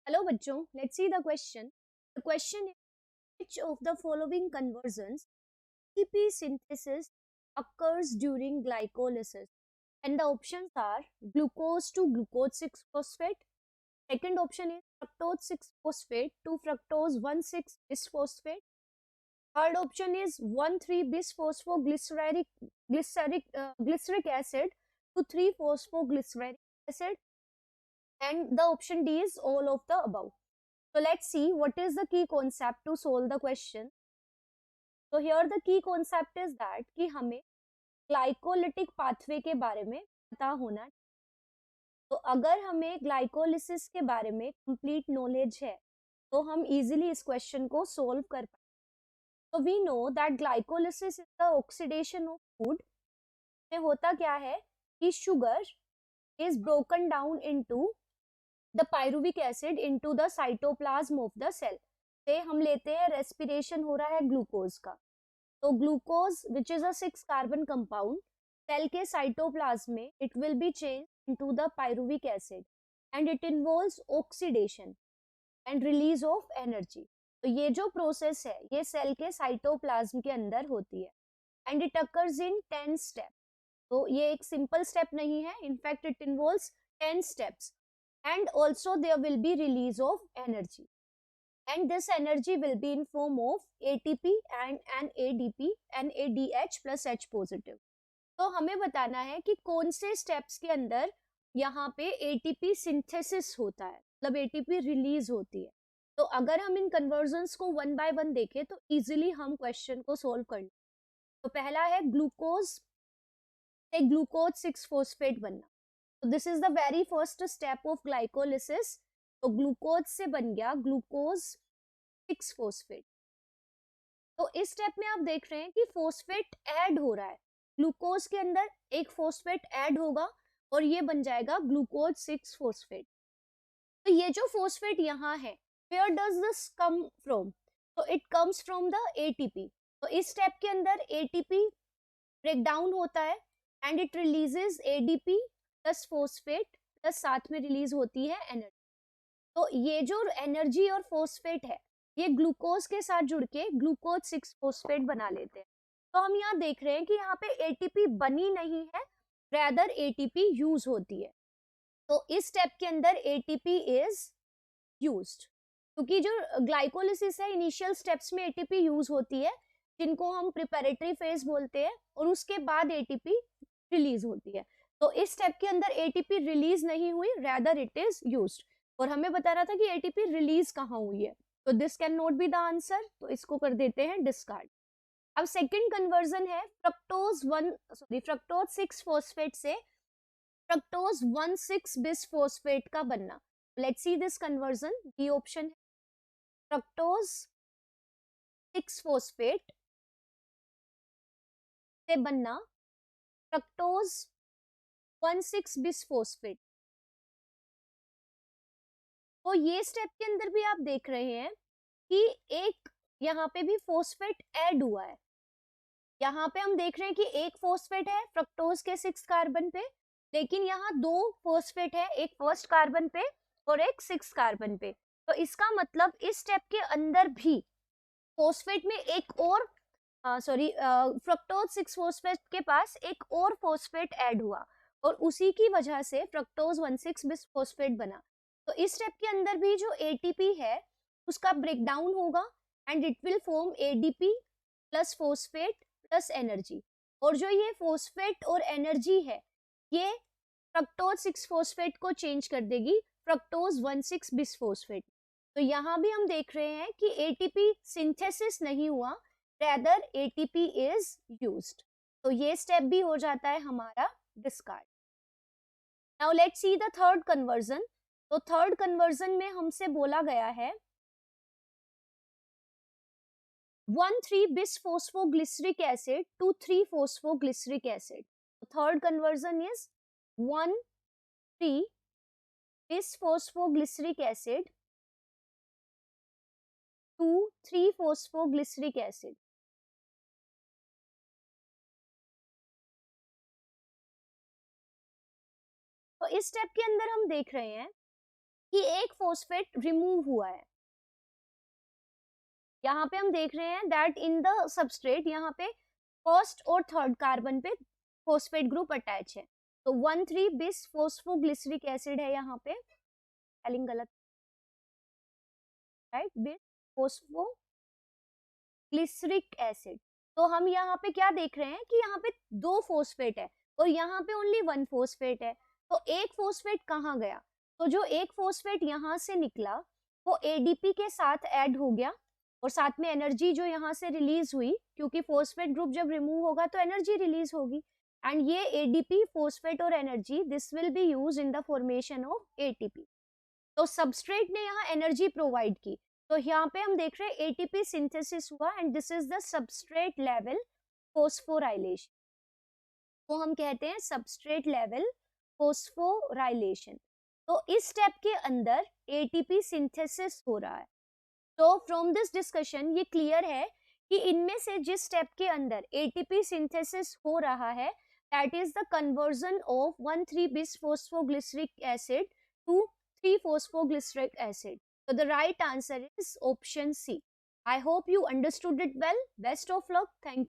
Hello बच्चों, let's see the question. The question is which of the following conversions ATP synthesis occurs during glycolysis? And the options are glucose to glucose 6 phosphate. Second option is fructose 6 phosphate to fructose 1,6 bisphosphate. Third option is 1,3 glyceric acid to 3 phosphoglyceric acid. And the option D is all of the above. So let's see what is the key concept to solve the question. So here the key concept is that कि हमें glycolytic pathway के बारे में पता होना। तो अगर हमें ग्लाइकोलिसिस के बारे में कंप्लीट नॉलेज है तो हम इजीली इस क्वेश्चन को सोल्व कर पाएंगे। तो we know that glycolysis is the oxidation of food. में होता क्या है कि sugar is broken down into the pyruvic acid into the cytoplasm of the cell. से हम लेते हैं रेस्पिरेशन हो रहा है ग्लूकोज का। तो glucose which is a 6 carbon compound cell के साइटोप्लाज्म में it will be change into the pyruvic acid and it involves oxidation and release of energy. तो ये जो प्रोसेस है ये सेल के साइटोप्लाज्म के अंदर होती है and it occurs in 10 step. तो ये एक सिंपल स्टेप नहीं है, in fact it involves 10 steps and also there will be release of energy and this energy will be in form of ATP and an ADP NADH plus H positive। तो हमें बताना है कि कौन से स्टेप्स के अंदर यहाँ पे ATP सिंथेसिस होता है, मतलब ATP रिलीज होती है। तो अगर हम इन कन्वर्जन्स को वन बाय वन देखें तो इजीली हम क्वेश्चन को सोल्व कर लें। तो पहला है ग्लूकोज से ग्लूकोज 6 फॉस्फेट बनना। तो this is the very first step of glycolysis. तो ग्लूकोज से बन गया ग्लूकोज 6 फॉस्फेट। तो इस स्टेप में आप देख रहे हैं कि फॉस्फेट ऐड हो रहा है, ग्लूकोज के अंदर एक फॉस्फेट ऐड होगा और ये बन जाएगा ग्लूकोज 6 फॉस्फेट। तो ये जो फॉस्फेट यहाँ है where does this come from? तो it comes from the ATP. तो इस स्टेप के अंदर एटीपी ब्रेक डाउन होता है and it releases ADP plus phosphate plus साथ में रिलीज होती है एनर्जी। तो ये जो एनर्जी और फॉस्फेट है ये ग्लूकोज के साथ जुड़ के ग्लूकोज 6 फॉस्फेट बना लेते हैं। तो हम यहाँ देख रहे हैं कि यहाँ पे एटीपी बनी नहीं है, रेदर एटीपी यूज होती है। तो इस स्टेप के अंदर एटीपी इज यूज्ड, क्योंकि जो ग्लाइकोलिसिस है इनिशियल स्टेप्स में एटीपी यूज होती है जिनको हम प्रिपरेटरी फेज बोलते हैं और उसके बाद एटीपी रिलीज होती है। तो इस स्टेप के अंदर एटीपी रिलीज नहीं हुई, रेदर इट इज यूज्ड। और हमें बता रहा था कि एटीपी रिलीज कहाँ हुई है, तो this can not be the answer, तो इसको कर देते हैं डिस्कार्ड। अब सेकंड कन्वर्जन है फ्रक्टोज 6 फॉस्फेट से फ्रक्टोज 1,6 बिसफॉस्फेट का बनना। Let's see this conversion. D option है फ्रक्टोज 6 फॉस्फेट से बनना फ्रक्टोज 1,6 बिसफॉस्फेट। तो ये स्टेप के अंदर भी आप देख रहे हैं कि एक यहाँ पे भी फॉस्फेट ऐड हुआ है। यहाँ पे हम देख रहे हैं कि एक फॉस्फेट है फ्रक्टोज के 6 कार्बन पे, लेकिन यहाँ 2 फॉस्फेट है, एक फर्स्ट कार्बन पे और एक 6 कार्बन पे। तो इसका मतलब इस स्टेप के अंदर भी फॉस्फेट में एक और फ्रक्टोज 6 फॉस्फेट के पास एक और फॉस्फेट ऐड हुआ और उसी की वजह से फ्रक्टोज 1,6 बिसफॉस्फेट बना। तो इस स्टेप के अंदर भी जो एटीपी है उसका ब्रेकडाउन होगा and it will form ADP plus phosphate plus energy. और जो ये फॉस्फेट और एनर्जी है ये फ्रक्टोज 6 फॉस्फेट को चेंज कर देगी फ्रक्टोज 1,6 बिसफॉस्फेट। तो यहाँ भी हम देख रहे हैं कि एटीपी सिंथेसिस नहीं हुआ, रेदर एटीपी इज यूज्ड। तो ये स्टेप भी हो जाता है हमारा discard. Now let's see the third conversion. तो थर्ड कन्वर्जन में हमसे बोला गया है 1,3 bisphosphoglyceric acid to 3 phosphoglyceric acid। Third conversion is 1,3 bisphosphoglyceric acid to 3 phosphoglyceric acid। तो इस स्टेप के अंदर हम देख रहे हैं कि एक फॉस्फेट रिमूव हुआ है। यहाँ पे हम देख रहे हैं दैट इन द सबस्ट्रेट यहाँ पे फर्स्ट और थर्ड कार्बन पे फॉस्फेट ग्रुप अटैच है। तो 1,3 बिस फॉस्फोग्लिसरिक एसिड है यहाँ पे, स्पेलिंग गलत, राइट, बिस फॉस्फोग्लिसरिक एसिड। तो हम यहाँ पे क्या देख रहे हैं कि यहाँ पे 2 फॉस्फेट है और यहाँ पे ओनली 1 फॉस्फेट है। तो एक फॉस्फेट कहाँ गया? तो जो एक फॉस्फेट यहाँ से निकला वो एडीपी के साथ ऐड हो गया और साथ में एनर्जी जो यहाँ से रिलीज हुई, क्योंकि फॉस्फेट ग्रुप जब रिमूव होगा तो एनर्जी रिलीज होगी, एंड ये एडीपी फॉस्फेट और energy this will be use in the formation of ATP. तो सबस्ट्रेट ने यहाँ एनर्जी प्रोवाइड की, तो यहाँ पे हम देख रहे हैं एटीपी सिंथेसिस हुआ and this is the substrate level phosphorylation. तो हम कहते हैं सबस्ट्रेट लेवल फोस्फोराइलेशन। तो इस स्टेप के अंदर एटीपी सिंथेसिस हो रहा है। तो फ्रॉम दिस डिस्कशन ये क्लियर है कि इनमें से जिस स्टेप के अंदर एटीपी सिंथेसिस हो रहा है that is the conversion of 1,3 bis phosphoglyceric acid to 3 phosphoglyceric acid. So the right answer is option C. I hope you understood it well. Best of luck. Thank you.